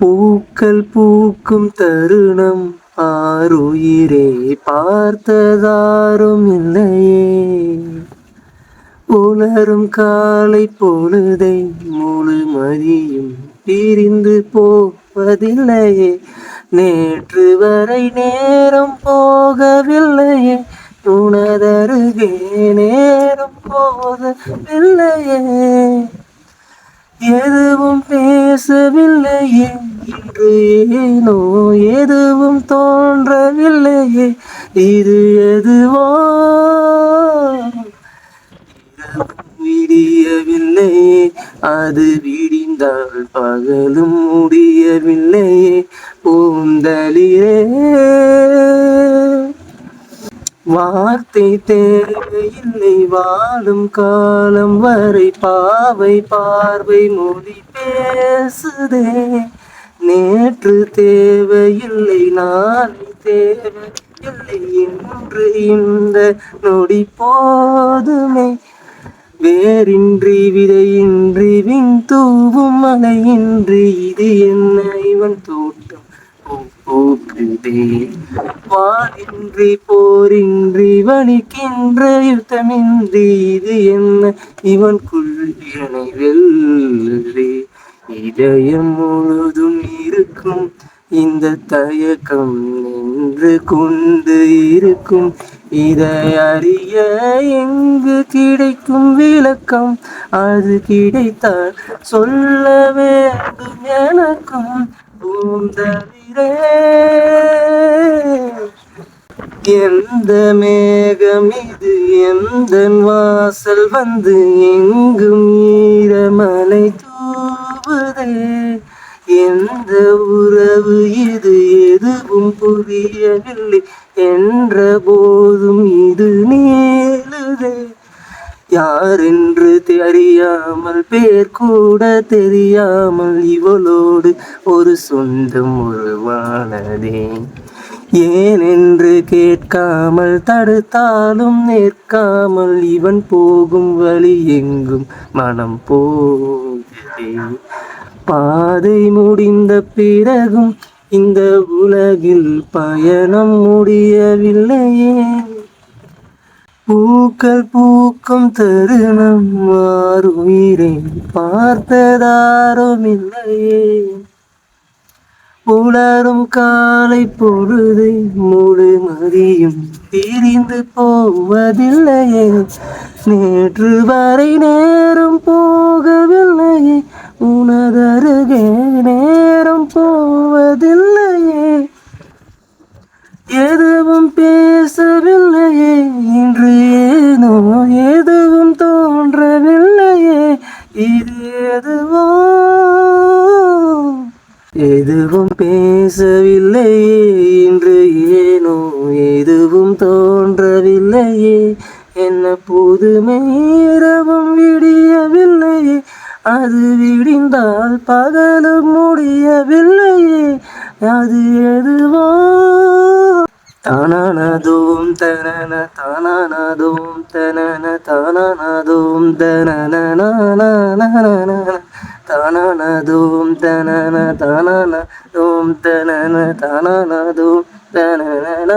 பூக்கள் பூக்கும் தருணம் ஆருயிரே பார்த்ததாரும் இல்லையே. உலரும் காலை பொழுதை முழுமதியும் பிரிந்து போவதில்லையே. நேற்று வரை நேரம் போகவில்லையே, உனதருகே நேரம் போகவில்லையே. எதுவும் பேசவில்லையே இன்று, ஏனோ எதுவும் தோன்றவில்லையே. இது எதுவோ விடியவில்லையே, அது விடிந்தால் பகலும் முடியவில்லையே. பூந்தளிரே, வார்த்தை தேவையில்லை வாழும் காலம் வரை. பாவை பார்வை மொழி பேசுதே. நேற்று தேவையில்லை நாளை தேவையில்லை, இன்று இந்த நொடி போதுமே. வேரின்றி விதையின்றி விண் தூவும் மலையின்றி, இது என்ன இவன் தோட்டம் பூக்குதே. வாரின்றி போரின்றி வலிக்கின்ற யுத்தமின்றி, இது என்ன இவன் குள்ளியனை வெல்லுதே. இதயம் முழுதும் இருக்கும் இந்த தயக்கம் நின்று கொண்டு இருக்கும். இதை அறிய எங்கு கிடைக்கும் விளக்கம்? அது கிடைத்தால் சொல்ல வேண்டும் எனக்கும். பூந்தளிரே, எந்த மேகம் இது எந்தன் வாசல் வந்து எங்கும் ஈரமலை தூவுதே. எந்த உறவு இது எதுவும் புரியவில்லை என்ற போதும் இது நீளுதே. யாரென்று தெரியாமல் பேர் கூட தெரியாமல் இவளோடு ஒரு சொந்தம் உருவானதே. ஏனென்று கேட்காமல் தடுத்தாலும் நிற்காமல் இவன் போகும் வழி எங்கும் மனம் போகுதே. பாதை முடிந்த பிறகும் இந்த உலகில் பயணம் முடியவில்லையே. பூக்கள் பூக்கும் தருணம் ஆருயிரை பார்த்ததாரும் இல்லையே. உலரும் காலை பொழுதை முழுமதியும் பிரிந்து போவதில்லையே. நேற்று வரை நேரம் போகவில்லையே, உனதருகே நேரம் போவதில்லையே. எதுவும் பேசவில்லையே இன்று, ஏனோ எதுவும் தோன்றவில்லையே. இது எதுவோ. எதுவும் பேசவில்லையே இன்று, ஏனோ எதுவும் தோன்றவில்லையே. என்ன புதுமை இரவும் விடியவில்லையே, அது விடிந்தால் பகலும் முடியவில்லையே. அது எதுவோ. தானானதோம் தனன தானானதோம் தனன தானானதோம் தனன தானானதோம் தனன தானானதோம் தனன தானானதோம் தனன.